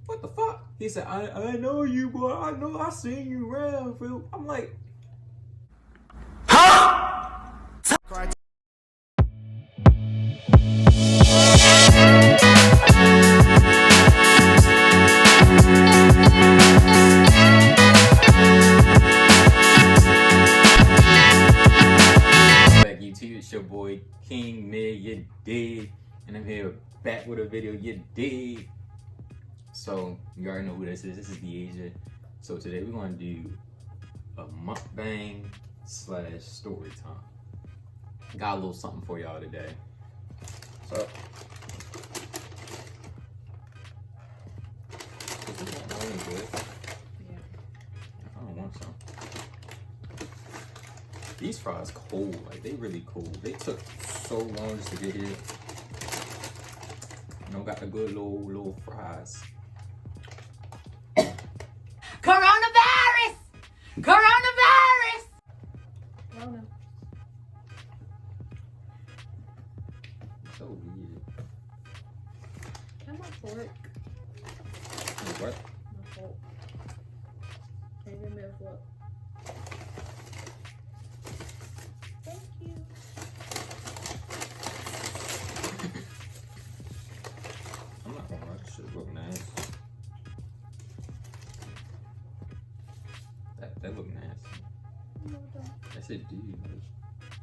what the fuck? He said, I know you, boy. I know I seen you around, Phil. I'm like, back YouTube, it's your boy King Mid, you dig? And I'm here back with a video, you dig? So you already know who this is. This is the Asia. So today we're gonna do a mukbang / story time. Got a little something for y'all today. So is this not really good? Yeah. I don't want some. These fries cold, like they really cold. They took so long just to get here. You know, got the good little fries. Coronavirus! Coronavirus! Corona. So weird. Can my fork? What? My fork. Can you give me a fork? Thank you. I'm not gonna lie, this shit look nice. That look nasty. No, don't. That shit do.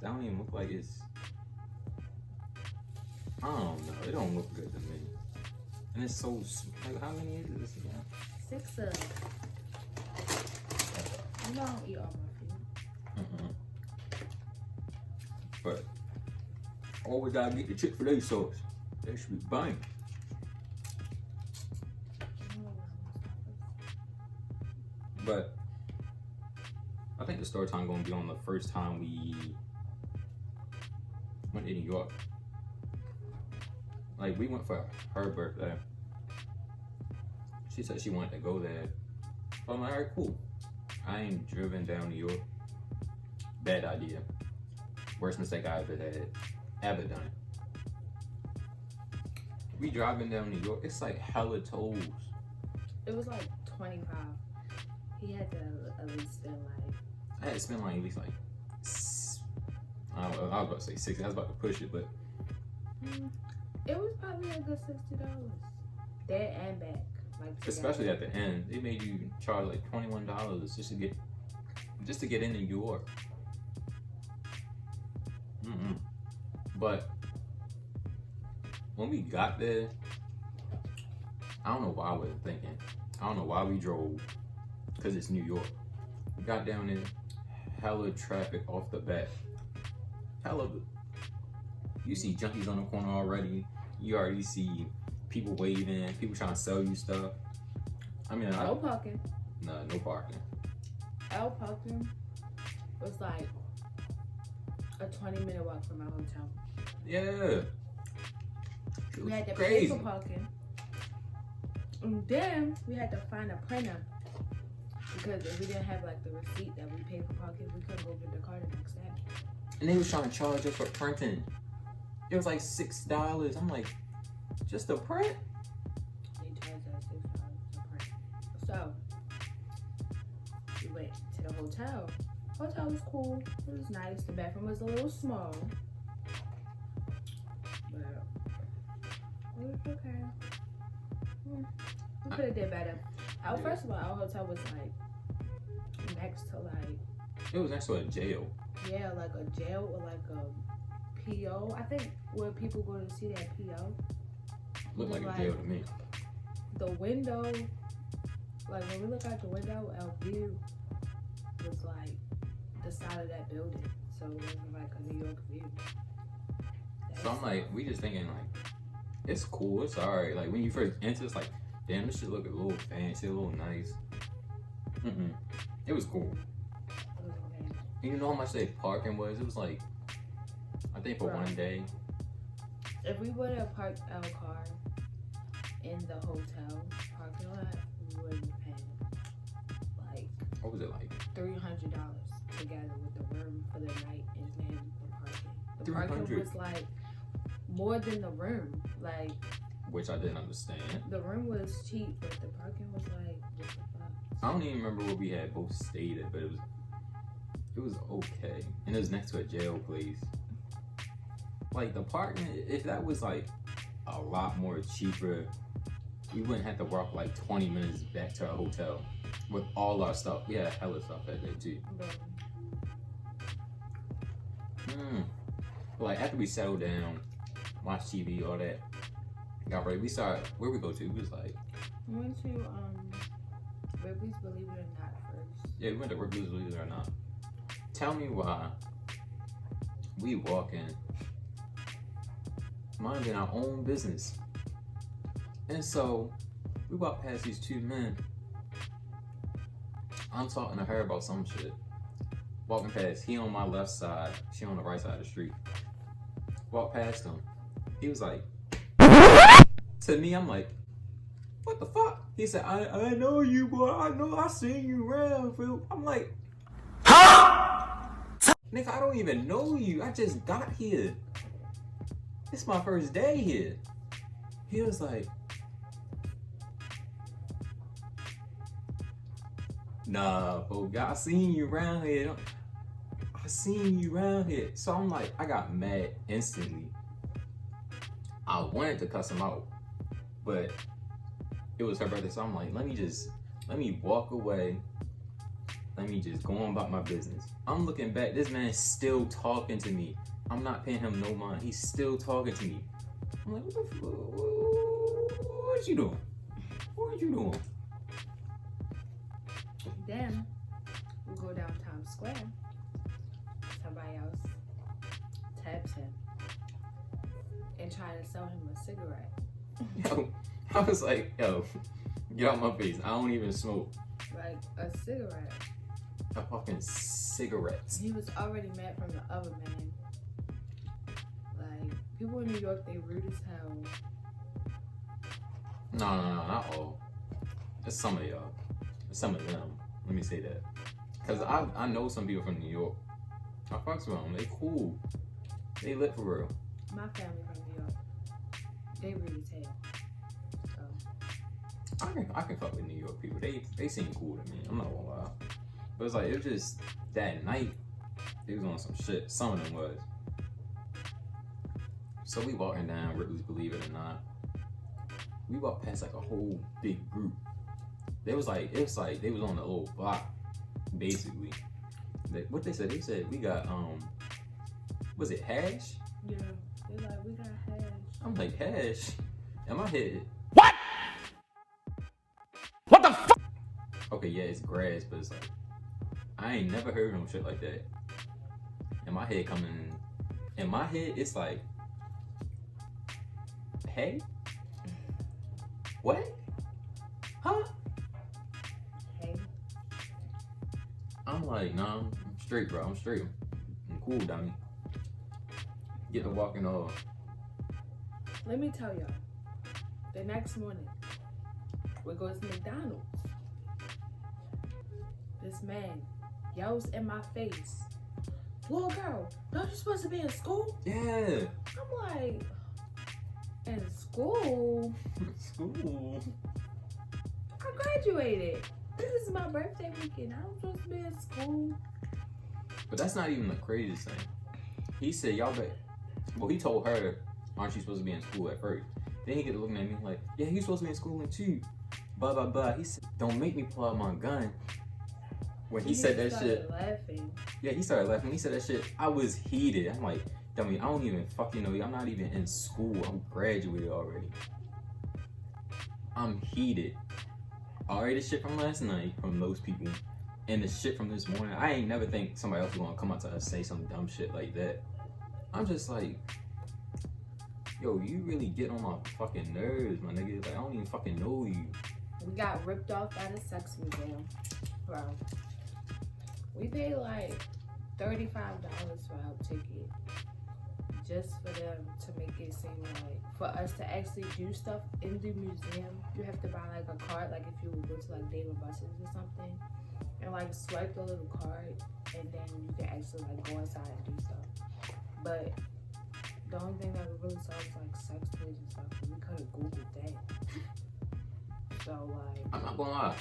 That don't even look like it's. I don't know. It don't look good to me. And it's so like, how many is this again? 6 of them. You know I don't eat all my food. But always gotta get the Chick-fil-A sauce. That should be bang. But I think the story time gonna be on the first time we went to New York. Like we went for her birthday. She said she wanted to go there. So I'm like, alright, cool. I ain't driven down New York. Bad idea. Worst mistake I ever done. We driving down New York. It's like hella tolls. It was like 25. He had to at least spend like. I had to spend like at least like. I was about to say 60. I was about to push it, but. It was probably a good $60. There and back. Like Especially at the end, they made you charge like $21 just to get in New York. But when we got there, I don't know why we were thinking. I don't know why we drove, because it's New York. We got down there, hella traffic off the bat. Hella. You see junkies on the corner already. You already see people waving, people trying to sell you stuff. I mean, no parking. No parking. Our parking was like a 20-minute walk from our hotel. Yeah. We had to crazy. pay for parking. And then we had to find a printer. Because if we didn't have like the receipt that we paid for parking, we couldn't go get the car the next day. And they was trying to charge us for printing. It was like $6. I'm like, just a print? They charged us $6 to print. So we went to the hotel. Hotel was cool. It was nice. The bathroom was a little small. But it was okay. We could have did better. First of all, our hotel was like next to like. It was next to a jail. Yeah, like a jail or like a PO. I think where people go to see that PO. Looked like a jail to me. The window, like when we look out the window, our view was like the side of that building. So it wasn't like a New York view. So I'm like, we just thinking like, it's cool, it's alright. Like when you first enter, it's like, damn, this shit look a little fancy, a little nice. It was cool. And you know how much that parking was? It was like, I think for one day. If we would have parked our car in the hotel parking lot, we would have paid like. What was it like? $300 together with the room for the night and then the parking. The 300. parking was like more than the room. Like which I didn't understand. The room was cheap, but the parking was like, what the fuck? I don't even remember where we had both stayed at, but it was okay. And it was next to a jail place. Like the parking, if that was like a lot more cheaper, we wouldn't have to walk like 20 minutes back to our hotel with all our stuff. We had hella stuff that day too. Like after we settled down, watched TV, all that, got ready. We started, where we go to? We was like, we went to Ripley's Believe It or Not first. Yeah, we went to Ripley's Believe It or Not. Tell me why we walk in, minding our own business. And so we walk past these two men. I'm talking to her about some shit. Walking past, he on my left side, she on the right side of the street. Walk past him. He was like, to me, I'm like, what the fuck? He said, I know you, boy. I seen you around, Phil. I'm like, nigga, I don't even know you. I just got here. It's my first day here. He was like, nah, bro, I seen you around here. I seen you around here. So I'm like, I got mad instantly. I wanted to cuss him out, but it was her birthday. So I'm like, let me walk away. Let me just go on about my business. I'm looking back, this man's still talking to me. I'm not paying him no mind. He's still talking to me. I'm like, what you doing? What you doing? Then we go down Times Square. Somebody else taps him and trying to sell him a cigarette. Yo, I was like, yo, get out my face. I don't even smoke. Like a cigarette. A fucking cigarette. He was already mad from the other man. Like, people in New York, they rude as hell. No, not all. It's some of y'all. It's some of them. Let me say that. Because I know some people from New York. I fucks with them. They cool. They lit for real. My family from New York. They rude as hell. So. I can fuck with New York people. They seem cool to me. I'm not gonna lie. But it's like, it was just that night, they was on some shit. Some of them was. So we walking down Ripley's Believe It or Not. We walked past like a whole big group. It was like they was on a little block, basically. What they said we got was it hash? Yeah, they like, we got hash. I'm like, hash? In my head, What? What the fuck? okay, yeah, it's grass, but it's like, I ain't never heard no shit like that. In my head it's like, hey? What? Huh? Hey. I'm like, nah, I'm straight, bro. I'm straight. I'm cool, dummy. Get to walking off. Let me tell y'all. The next morning, we go to McDonald's. This man yells in my face, little girl, don't you supposed to be in school? Yeah. I'm like, in school? School. I graduated. This is my birthday weekend. I'm supposed to be in school. But that's not even the craziest thing. He said, y'all bet. Well, he told her, aren't you supposed to be in school at first? Then he get looking at me like, yeah, he's supposed to be in school too. Blah, blah, blah. He said, don't make me pull out my gun. When he said that shit. Laughing. Yeah, he started laughing. When he said that shit, I was heated. I'm like, dummy, I don't even fucking know you. I'm not even in school. I'm graduated already. I'm heated. Already the shit from last night from those people. And the shit from this morning. I ain't never think somebody else was gonna come up to us and say some dumb shit like that. I'm just like, yo, you really get on my fucking nerves, my nigga. Like, I don't even fucking know you. We got ripped off at a sex museum. Bro. We paid like $35 for our ticket. Just for them to make it seem like, for us to actually do stuff in the museum, you have to buy like a card, like if you would go to like Dave & Buster's or something, and like swipe the little card, and then you can actually like go inside and do stuff. But The only thing that we really saw was like sex toys and stuff. And we could have Googled that. So like, I'm not gonna lie.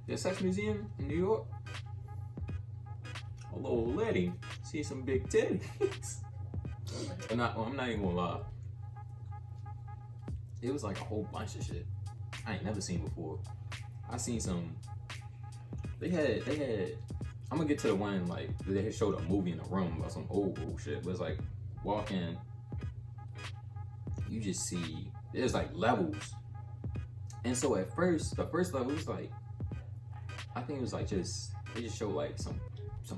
The sex museum in New York. A little lady see some big titties. I'm not even gonna lie. It was like a whole bunch of shit I ain't never seen before. I seen some. They had. I'm gonna get to the one like they had showed a movie in a room about some old shit. But it's like walking. You just see there's like levels, and so at first the first level was like, I think it was like they just showed like some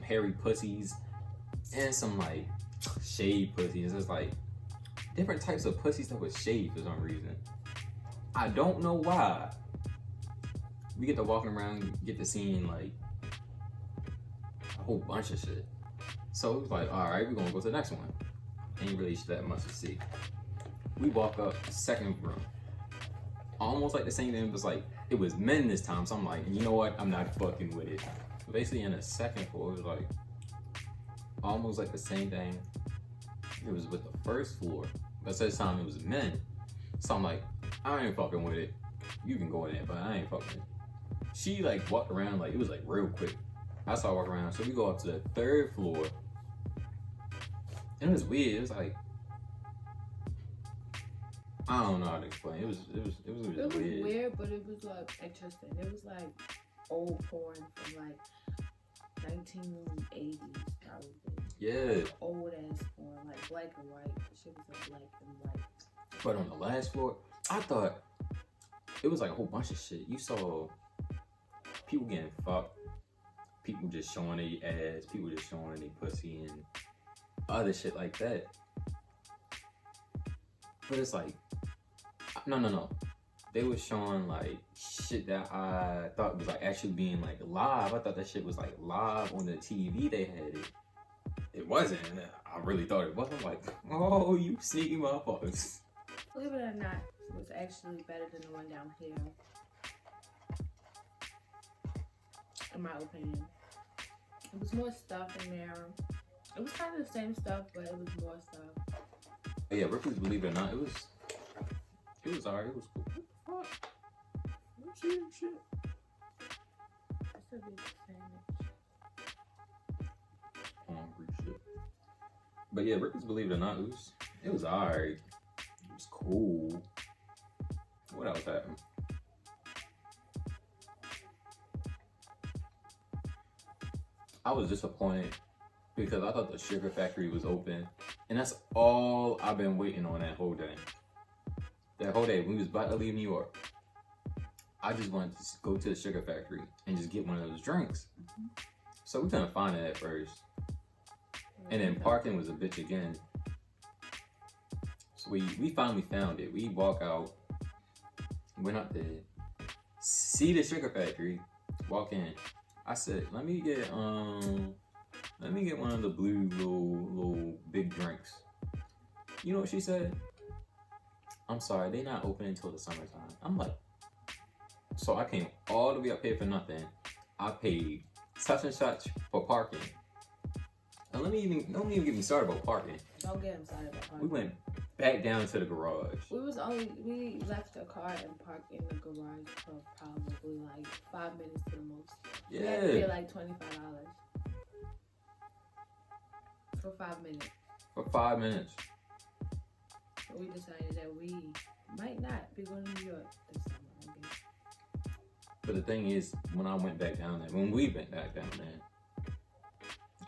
hairy pussies and some like shaved pussies. It's like different types of pussies that was shaved for some reason. I don't know why. We get to walking around, get to seeing like a whole bunch of shit. So it was like, all right, we're gonna go to the next one. Ain't really that much to see. We walk up second room. Almost like the same thing, but like it was men this time. So I'm like, you know what? I'm not fucking with it. Basically, in the second floor, it was like almost like the same thing. It was with the first floor, but this time it was men. So I'm like, I ain't fucking with it. You can go in there, but I ain't fucking with it. She like walked around like it was like real quick. I saw her walk around, so we go up to the third floor, and it was weird. It was like I don't know how to explain. It was weird. Weird, but it was like interesting. It was like old porn from like 1980s probably. Yeah. Like old ass porn, like black and white. Shit was like black and white. But on the last floor, I thought it was like a whole bunch of shit. You saw people getting fucked, people just showing their ass, people just showing their pussy and other shit like that. But it's like, no. They was showing like shit that I thought was like actually being like live. I thought that shit was like live on the TV they had it. It wasn't. I really thought it was. I'm like, oh, you sneaky motherfuckers. Believe it or not, it was actually better than the one down here. In my opinion. It was more stuff in there. It was kind of the same stuff, but it was more stuff. Yeah, Ripley's Believe It or Not, it was alright, it was cool. What the fuck? Let's see that shit. It's a big sandwich. Hungry shit. But yeah, Ripley's Believe It or Not, it was alright. It was cool. What else happened? I was disappointed because I thought the Sugar Factory was open, and that's all I've been waiting on that whole day. That whole day, when we was about to leave New York, I just wanted to go to the Sugar Factory and just get one of those drinks. Mm-hmm. So we couldn't find it at first. And then parking was a bitch again. So we finally found it. We walk out, went up there, see the Sugar Factory, walk in. I said, let me get one of the blue little big drinks. You know what she said? I'm sorry, they not open until the summertime. I'm like, so I came all the way up here for nothing. I paid such and such for parking. And don't even get me started about parking. Don't get him started about parking. We went back down to the garage. We left the car and parked in the garage for probably like 5 minutes to the most. Yeah. We had to pay like $25 for 5 minutes. For 5 minutes. So we decided that we might not be going to New York this summer, I guess. But the thing is, when I went back down there, when we went back down there,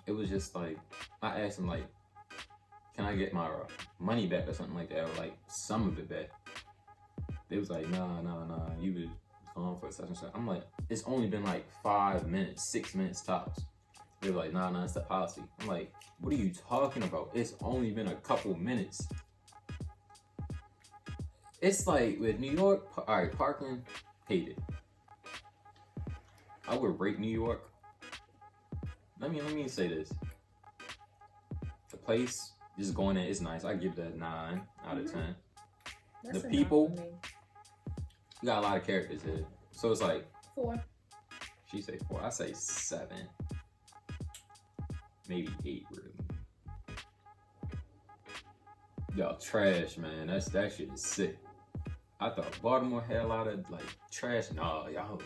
it was just like, I asked him like, can I get my money back or something like that, or like some of it back? They was like, nah, you was gone for such and such. I'm like, it's only been like 5 minutes, 6 minutes tops. They were like, nah, it's the policy. I'm like, what are you talking about? It's only been a couple minutes. It's like with New York, all right, Parkland, hate it. I would rate New York. Let me say this. The place, just going in, it's nice. I give that 9 out of 10. That's the people, you got a lot of characters here. So it's like 4. She say 4. I say 7. Maybe 8, really. Y'all trash, man. That shit is sick. I thought Baltimore had a lot of like trash. Nah, y'all.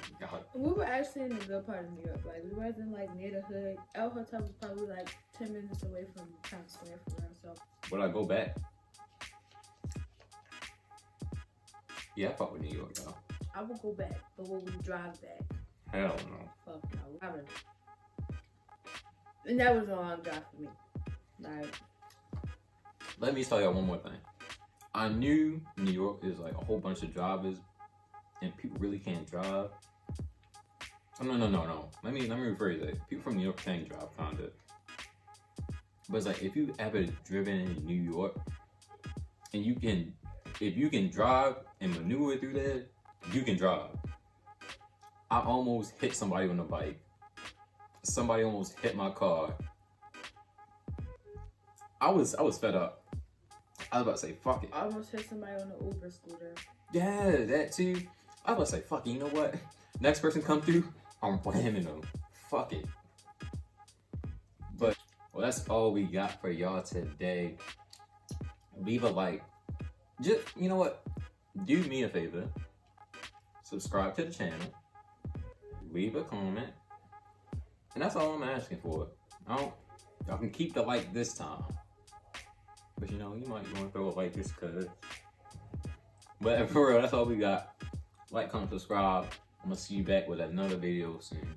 We were actually in the good part of New York. Like we wasn't like near the hood. Our hotel was probably like 10 minutes away from Times Square from us. So Would I go back? Yeah, I fuck with New York, y'all. I would go back, but when we drive back, Hell no. fuck no. I would. And that was a long drive for me. Like, Let me tell y'all one more thing. I knew New York is like a whole bunch of drivers, and people really can't drive. Oh, no. Let me rephrase that. People from New York can drive, kinda. But it's like if you ever driven in New York, and if you can drive and maneuver through there, you can drive. I almost hit somebody on a bike. Somebody almost hit my car. I was fed up. I was about to say, fuck it. I almost hit somebody on the Uber scooter. Yeah, that too. I was about to say, fuck it, you know what? Next person come through, I'm blaming them. Fuck it. But, well, that's all we got for y'all today. Leave a like. Just, you know what? Do me a favor. Subscribe to the channel. Leave a comment. And that's all I'm asking for. Y'all can keep the like this time. But you know, you might want to throw a like just cause. But for real, that's all we got. Like, comment, subscribe. I'm gonna see you back with another video soon.